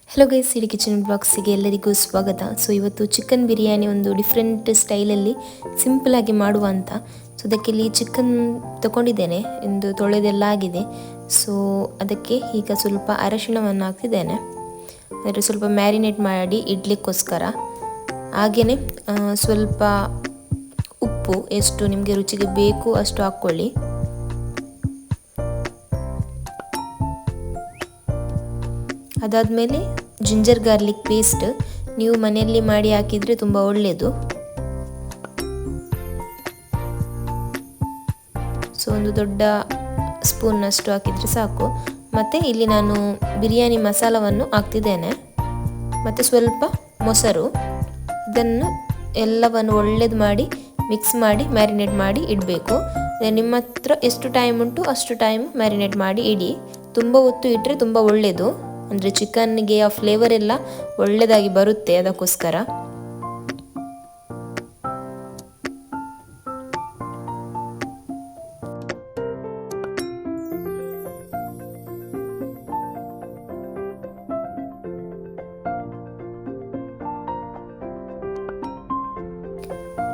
Hello guys, ಸಿರಿ kitchen ಬ್ಲಾಗ್ಸಿಗೆ ಎಲ್ಲರಿಗೂ ಸ್ವಾಗತ. So ಇವತ್ತು ಚಿಕನ್ ಬಿರಿಯಾನಿ ಒಂದು ಡಿಫ್ರೆಂಟ್ ಸ್ಟೈಲಲ್ಲಿ ಸಿಂಪಲಾಗಿ ಮಾಡುವ ಅಂತ. ಸೊ ಅದಕ್ಕೆ ಇಲ್ಲಿ ಚಿಕನ್ ತಗೊಂಡಿದ್ದೇನೆ, ಒಂದು ತೊಳೆದೆಲ್ಲ ಆಗಿದೆ. ಸೊ ಅದಕ್ಕೆ ಈಗ ಸ್ವಲ್ಪ ಅರಶಿಣವನ್ನು ಹಾಕ್ತಿದ್ದೇನೆ, ಅಂದರೆ ಸ್ವಲ್ಪ ಮ್ಯಾರಿನೇಟ್ ಮಾಡಿ ಇಡ್ಲಿಕ್ಕೋಸ್ಕರ. ಹಾಗೆಯೇ ಸ್ವಲ್ಪ ಉಪ್ಪು ಎಷ್ಟು ನಿಮಗೆ ರುಚಿಗೆ ಬೇಕು ಅಷ್ಟು ಹಾಕ್ಕೊಳ್ಳಿ. ಅದಾದಮೇಲೆ ಜಿಂಜರ್ ಗಾರ್ಲಿಕ್ ಪೇಸ್ಟ್ ನೀವು ಮನೆಯಲ್ಲಿ ಮಾಡಿ ಹಾಕಿದರೆ ತುಂಬ ಒಳ್ಳೆಯದು. ಸೊ ಒಂದು ದೊಡ್ಡ ಸ್ಪೂನ್ನಷ್ಟು ಹಾಕಿದರೆ ಸಾಕು. ಮತ್ತು ಇಲ್ಲಿ ನಾನು ಬಿರಿಯಾನಿ ಮಸಾಲವನ್ನು ಹಾಕ್ತಿದ್ದೇನೆ, ಮತ್ತು ಸ್ವಲ್ಪ ಮೊಸರು. ಇದನ್ನು ಎಲ್ಲವನ್ನು ಒಳ್ಳೇದು ಮಾಡಿ ಮಿಕ್ಸ್ ಮಾಡಿ ಮ್ಯಾರಿನೇಟ್ ಮಾಡಿ ಇಡಬೇಕು. ನಿಮ್ಮ ಹತ್ರ ಎಷ್ಟು ಟೈಮ್ ಉಂಟು ಅಷ್ಟು ಟೈಮ್ ಮ್ಯಾರಿನೇಟ್ ಮಾಡಿ ಇಡಿ. ತುಂಬ ಹೊತ್ತು ಇಟ್ಟರೆ ತುಂಬ ಒಳ್ಳೆಯದು, ಅಂದರೆ ಚಿಕನ್ಗೆ ಆ ಫ್ಲೇವರ್ ಎಲ್ಲ ಒಳ್ಳೆಯದಾಗಿ ಬರುತ್ತೆ, ಅದಕ್ಕೋಸ್ಕರ.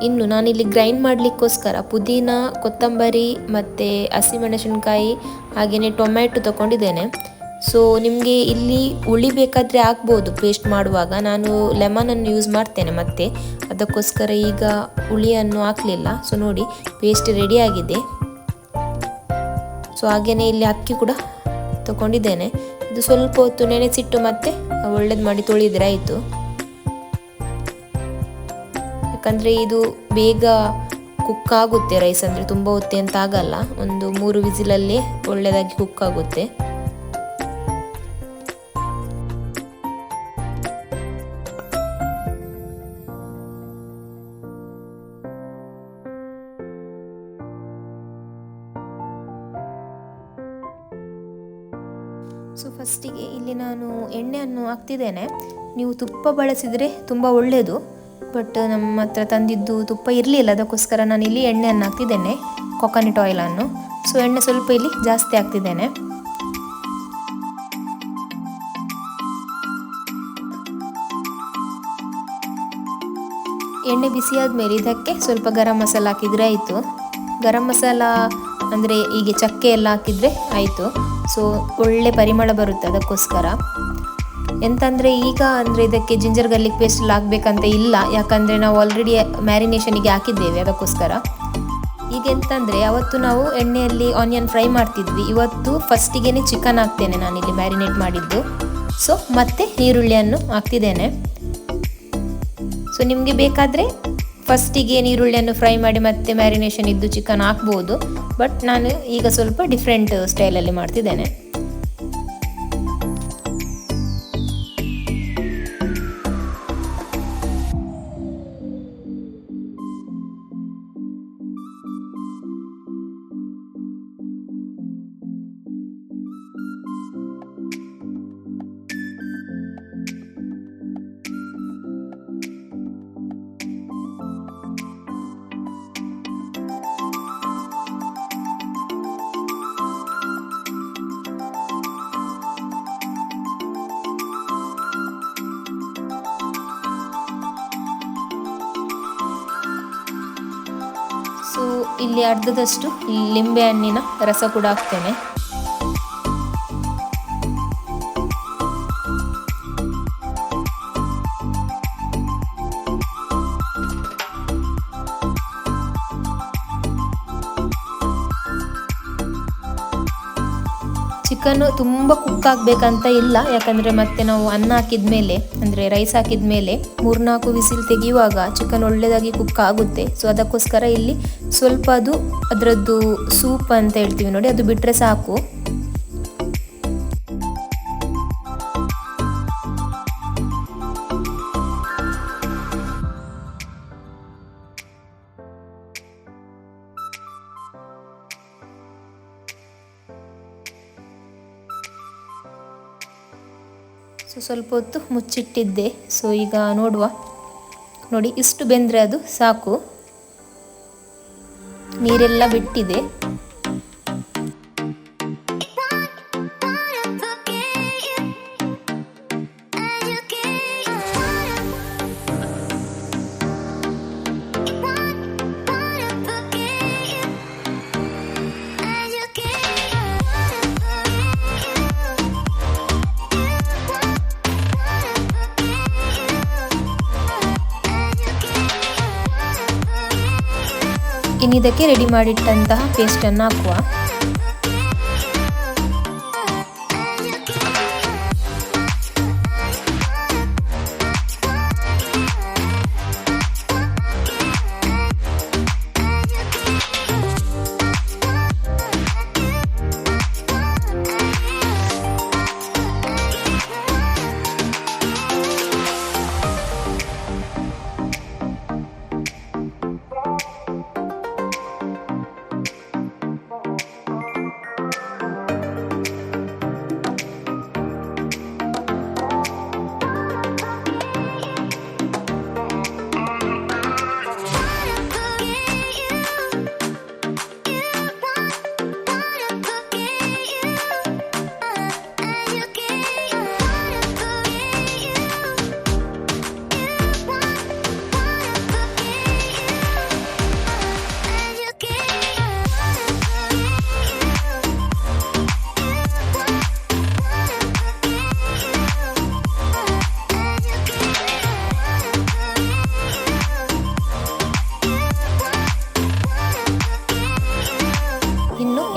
ಇನ್ನು ನಾನಿಲ್ಲಿ ಗ್ರೈಂಡ್ ಮಾಡಲಿಕ್ಕೋಸ್ಕರ ಪುದೀನ, ಕೊತ್ತಂಬರಿ ಮತ್ತು ಹಸಿಮೆಣಸಿನ್ಕಾಯಿ ಹಾಗೆಯೇ ಟೊಮ್ಯಾಟೊ ತಗೊಂಡಿದ್ದೇನೆ. ಸೊ ನಿಮಗೆ ಇಲ್ಲಿ ಹುಳಿ ಬೇಕಾದರೆ ಹಾಕ್ಬೋದು ಪೇಸ್ಟ್ ಮಾಡುವಾಗ. ನಾನು ಲೆಮನನ್ನು ಯೂಸ್ ಮಾಡ್ತೇನೆ, ಮತ್ತು ಅದಕ್ಕೋಸ್ಕರ ಈಗ ಹುಳಿಯನ್ನು ಹಾಕಲಿಲ್ಲ. ಸೊ ನೋಡಿ, ಪೇಸ್ಟ್ ರೆಡಿಯಾಗಿದೆ. ಸೊ ಹಾಗೆಯೇ ಇಲ್ಲಿ ಅಕ್ಕಿ ಕೂಡ ತಗೊಂಡಿದ್ದೇನೆ. ಇದು ಸ್ವಲ್ಪ ಹೊತ್ತು ನೆನೆಸಿಟ್ಟು ಮತ್ತೆ ಒಳ್ಳೇದು ಮಾಡಿ ತೊಳೆದರೆ ಆಯಿತು. ಯಾಕಂದರೆ ಇದು ಬೇಗ ಕುಕ್ ಆಗುತ್ತೆ ರೈಸ್, ಅಂದರೆ ತುಂಬ ಹೊತ್ತೆ ಅಂತ ಆಗಲ್ಲ. ಒಂದು 3 ವಿಸಿಲಲ್ಲೇ ಒಳ್ಳೆಯದಾಗಿ ಕುಕ್ ಆಗುತ್ತೆ. ಸೊ ಫಸ್ಟಿಗೆ ಇಲ್ಲಿ ನಾನು ಎಣ್ಣೆಯನ್ನು ಹಾಕ್ತಿದ್ದೇನೆ. ನೀವು ತುಪ್ಪ ಬಳಸಿದರೆ ತುಂಬ ಒಳ್ಳೆಯದು, ಬಟ್ ನಮ್ಮ ಹತ್ರ ತಂದಿದ್ದು ತುಪ್ಪ ಇರಲಿಲ್ಲ, ಅದಕ್ಕೋಸ್ಕರ ನಾನು ಇಲ್ಲಿ ಎಣ್ಣೆಯನ್ನು ಹಾಕ್ತಿದ್ದೇನೆ, ಕೊಕೊನಟ್ ಆಯಿಲನ್ನು. ಸೊ ಎಣ್ಣೆ ಸ್ವಲ್ಪ ಇಲ್ಲಿ ಜಾಸ್ತಿ ಹಾಕ್ತಿದ್ದೇನೆ. ಎಣ್ಣೆ ಬಿಸಿ ಆದಮೇಲೆ ಇದಕ್ಕೆ ಸ್ವಲ್ಪ ಗರಂ ಮಸಾಲ ಹಾಕಿದರೆ ಆಯಿತು. ಗರಂ ಮಸಾಲ ಅಂದರೆ ಹೀಗೆ ಚಕ್ಕೆ ಎಲ್ಲ ಹಾಕಿದರೆ ಆಯಿತು. ಸೊ ಒಳ್ಳೆ ಪರಿಮಳ ಬರುತ್ತೆ, ಅದಕ್ಕೋಸ್ಕರ. ಎಂತಂದರೆ ಈಗ ಅಂದರೆ ಇದಕ್ಕೆ ಜಿಂಜರ್ ಗಾರ್ಲಿಕ್ ಪೇಸ್ಟ್ ಎಲ್ಲ ಹಾಕಬೇಕಂತ ಇಲ್ಲ, ಯಾಕಂದರೆ ನಾವು ಆಲ್ರೆಡಿ ಮ್ಯಾರಿನೇಷನಿಗೆ ಹಾಕಿದ್ದೇವೆ, ಅದಕ್ಕೋಸ್ಕರ. ಈಗ ಎಂತಂದರೆ ಅವತ್ತು ನಾವು ಎಣ್ಣೆಯಲ್ಲಿ ಆನಿಯನ್ ಫ್ರೈ ಮಾಡ್ತಿದ್ವಿ, ಇವತ್ತು ಫಸ್ಟಿಗೆ ಚಿಕನ್ ಹಾಕ್ತೇನೆ ನಾನಿಲ್ಲಿ ಮ್ಯಾರಿನೇಟ್ ಮಾಡಿದ್ದು. ಸೊ ಮತ್ತೆ ಈರುಳ್ಳಿಯನ್ನು ಹಾಕ್ತಿದ್ದೇನೆ. ಸೊ ನಿಮಗೆ ಬೇಕಾದರೆ ಫಸ್ಟಿಗೆ ಈರುಳ್ಳಿಯನ್ನು ಫ್ರೈ ಮಾಡಿ ಮತ್ತೆ ಮ್ಯಾರಿನೇಷನ್ ಇದ್ದು ಚಿಕನ್ ಹಾಕ್ಬೋದು, ಬಟ್ ನಾನು ಈಗ ಸ್ವಲ್ಪ ಡಿಫ್ರೆಂಟ್ ಸ್ಟೈಲಲ್ಲಿ ಮಾಡ್ತಿದ್ದೇನೆ. ಸೊ ಇಲ್ಲಿ ಅರ್ಧದಷ್ಟು ಲಿಂಬೆ ಹಣ್ಣಿನ ರಸ ಕೂಡ ಹಾಕ್ತೇನೆ. ಚಿಕನ್ನು ತುಂಬ ಕುಕ್ ಆಗಬೇಕಂತ ಇಲ್ಲ, ಯಾಕಂದರೆ ಮತ್ತೆ ನಾವು ಅನ್ನ ಹಾಕಿದ ಮೇಲೆ, ಅಂದರೆ ರೈಸ್ ಹಾಕಿದ ಮೇಲೆ 3-4 ವಿಸಿಲ್ ತೆಗೆಯುವಾಗ ಚಿಕನ್ ಒಳ್ಳೆಯದಾಗಿ ಕುಕ್ ಆಗುತ್ತೆ. ಸೊ ಅದಕ್ಕೋಸ್ಕರ ಇಲ್ಲಿ ಸ್ವಲ್ಪ ಅದರದ್ದು ಸೂಪ್ ಅಂತ ಹೇಳ್ತೀವಿ ನೋಡಿ, ಅದು ಬಿಟ್ಟರೆ ಸಾಕು. ಸೊ ಸ್ವಲ್ಪ ಹೊತ್ತು ಮುಚ್ಚಿಟ್ಟಿದ್ದೆ. ಸೊ ಈಗ ನೋಡುವ, ನೋಡಿ ಇಷ್ಟು ಬೆಂದರೆ ಅದು ಸಾಕು, ನೀರೆಲ್ಲ ಬಿಟ್ಟಿದೆ. ಇನ್ನಿದಕ್ಕೆ ರೆಡಿ ಮಾಡಿಟ್ಟಂತಹ ಪೇಸ್ಟನ್ನು ಹಾಕುವ.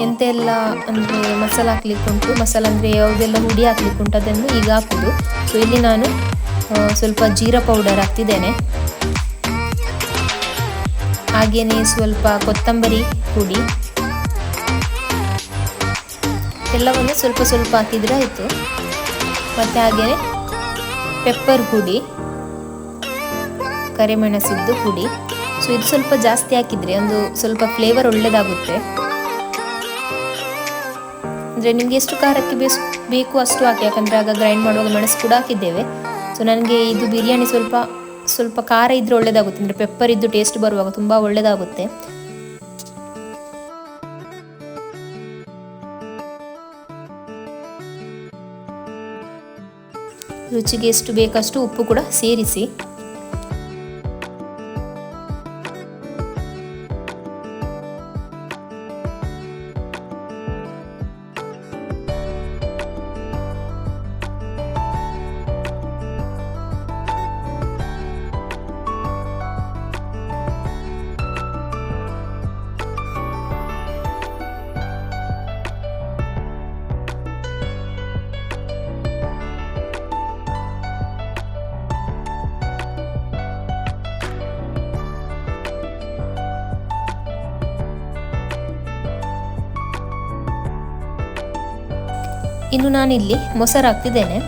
ಎಂತೆಲ್ಲ ಅಂದರೆ ಮಸಾಲ ಹಾಕ್ಲಿಕ್ಕೆ ಉಂಟು, ಮಸಾಲ ಅಂದರೆ ಯಾವುದೆಲ್ಲ ಹುಡಿ ಹಾಕ್ಲಿಕ್ಕೆ ಉಂಟು ಅದನ್ನು ಈಗ ಹಾಕೋದು. ಸೊ ಇಲ್ಲಿ ನಾನು ಸ್ವಲ್ಪ ಜೀರಾ ಪೌಡರ್ ಹಾಕ್ತಿದ್ದೇನೆ, ಹಾಗೆಯೇ ಸ್ವಲ್ಪ ಕೊತ್ತಂಬರಿ ಪುಡಿ, ಎಲ್ಲವನ್ನು ಸ್ವಲ್ಪ ಸ್ವಲ್ಪ ಹಾಕಿದರೆ ಆಯಿತು. ಮತ್ತು ಹಾಗೆಯೇ ಪೆಪ್ಪರ್ ಪುಡಿ, ಕರಿಮೆಣಸಿದ್ದು ಪುಡಿ. ಸೊ ಇದು ಸ್ವಲ್ಪ ಜಾಸ್ತಿ ಹಾಕಿದರೆ ಒಂದು ಸ್ವಲ್ಪ ಫ್ಲೇವರ್ ಒಳ್ಳೆಯದಾಗುತ್ತೆ. ಅಂದರೆ ನಿಮಗೆ ಎಷ್ಟು ಖಾರಕ್ಕೆ ಬೇಕು ಅಷ್ಟು ಹಾಕಿ, ಯಾಕಂದರೆ ಆಗ ಗ್ರೈಂಡ್ ಮಾಡುವಾಗ ಮೆಣಸು ಕೂಡ ಹಾಕಿದ್ದೇವೆ. ಸೊ ನನಗೆ ಇದು ಬಿರಿಯಾನಿ ಸ್ವಲ್ಪ ಖಾರ ಇದ್ದರೆ ಒಳ್ಳೆಯದಾಗುತ್ತೆ, ಅಂದರೆ ಪೆಪ್ಪರ್ ಇದ್ದು ಟೇಸ್ಟ್ ಬರುವಾಗ ತುಂಬ ಒಳ್ಳೆಯದಾಗುತ್ತೆ. ರುಚಿಗೆ ಎಷ್ಟು ಬೇಕಷ್ಟು ಉಪ್ಪು ಕೂಡ ಸೇರಿಸಿ. ಇನ್ನು ನಾನಿಲ್ಲಿ ಮೊಸರು ಹಾಕ್ತಿದ್ದೇನೆ.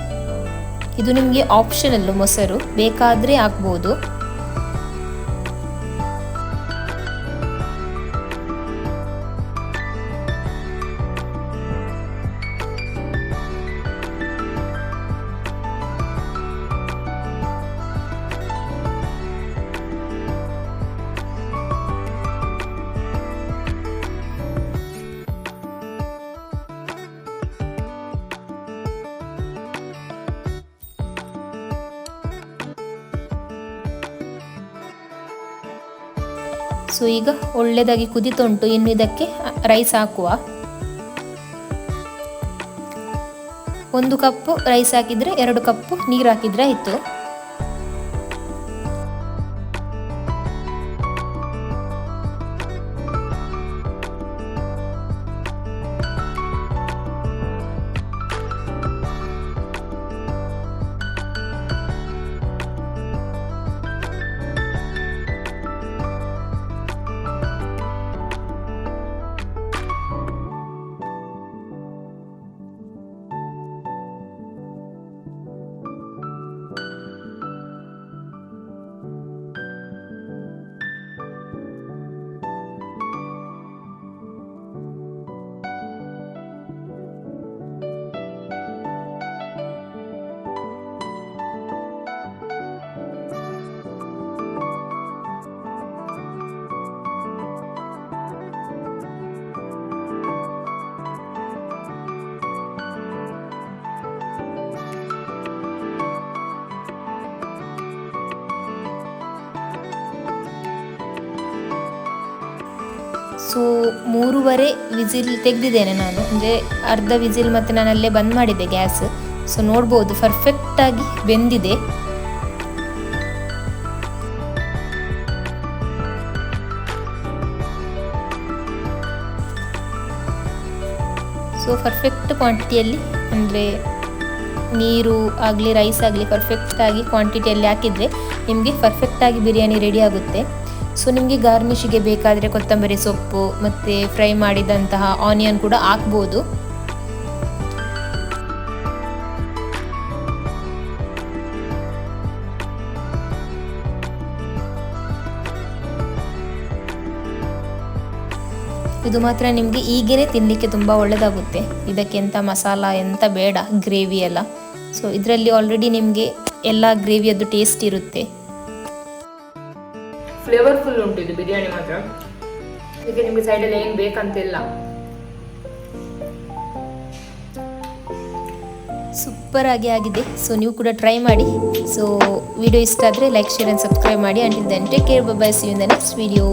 ಇದು ನಿಮಗೆ ಆಪ್ಷನಲ್ಲು, ಮೊಸರು ಬೇಕಾದರೆ ಹಾಕ್ಬೋದು. ಸೊ ಈಗ ಒಳ್ಳೆಯದಾಗಿ ಕುದಿತುಂಟು. ಇನ್ನು ಇದಕ್ಕೆ ರೈಸ್ ಹಾಕುವ. 1 ಕಪ್ ರೈಸ್ ಹಾಕಿದರೆ 2 ಕಪ್ ನೀರು ಹಾಕಿದರೆ ಆಯಿತು. ಸೊ 3.5 ವಿಸಿಲ್ ತೆಗೆದಿದ್ದೇನೆ ನಾನು, ಅಂದರೆ ಅರ್ಧ ವಿಸಿಲ್ ಮತ್ತು ನಾನು ಅಲ್ಲೇ ಬಂದ್ ಮಾಡಿದ್ದೆ ಗ್ಯಾಸ್. ಸೊ ನೋಡ್ಬೋದು ಪರ್ಫೆಕ್ಟಾಗಿ ಬೆಂದಿದೆ. ಸೊ ಪರ್ಫೆಕ್ಟ್ ಕ್ವಾಂಟಿಟಿಯಲ್ಲಿ, ಅಂದರೆ ನೀರು ಆಗಲಿ ರೈಸ್ ಆಗಲಿ ಪರ್ಫೆಕ್ಟಾಗಿ ಕ್ವಾಂಟಿಟಿಯಲ್ಲಿ ಹಾಕಿದರೆ ನಿಮಗೆ ಪರ್ಫೆಕ್ಟಾಗಿ ಬಿರಿಯಾನಿ ರೆಡಿ ಆಗುತ್ತೆ. ಸೊ ನಿಮಗೆ ಗಾರ್ನಿಷಿಗೆ ಬೇಕಾದರೆ ಕೊತ್ತಂಬರಿ ಸೊಪ್ಪು ಮತ್ತು ಫ್ರೈ ಮಾಡಿದಂತಹ ಆನಿಯನ್ ಕೂಡ ಹಾಕ್ಬೋದು. ಇದು ಮಾತ್ರ ನಿಮಗೆ ಈಗೇ ತಿನ್ನಲಿಕ್ಕೆ ತುಂಬ ಒಳ್ಳೆಯದಾಗುತ್ತೆ. ಇದಕ್ಕೆ ಎಂಥ ಮಸಾಲ ಎಂಥ ಬೇಡ, ಗ್ರೇವಿ ಎಲ್ಲ. ಸೊ ಇದರಲ್ಲಿ ಆಲ್ರೆಡಿ ನಿಮಗೆ ಎಲ್ಲ ಗ್ರೇವಿಯದ್ದು ಟೇಸ್ಟ್ ಇರುತ್ತೆ. ಫ್ಲೇವರ್ಫುಲ್ ಉಂಟು ಇದು ಬಿರಿಯಾನಿ ಮಾತ್ರ. ಇದಕ್ಕೆ ನಿಮಗೆ ಸೈಡಲ್ಲಿ ಏನು ಬೇಕಂತಿಲ್ಲ. ಸೂಪರ್ ಆಗಿದೆ. ಸೊ ನೀವು ಕೂಡ ಟ್ರೈ ಮಾಡಿ. ಸೊ ವಿಡಿಯೋ ಇಷ್ಟ ಆದರೆ ಲೈಕ್, ಶೇರ್ ಆ್ಯಂಡ್ ಸಬ್ಸ್ಕ್ರೈಬ್ ಮಾಡಿ. Until then take care, bye bye, see you in the next video.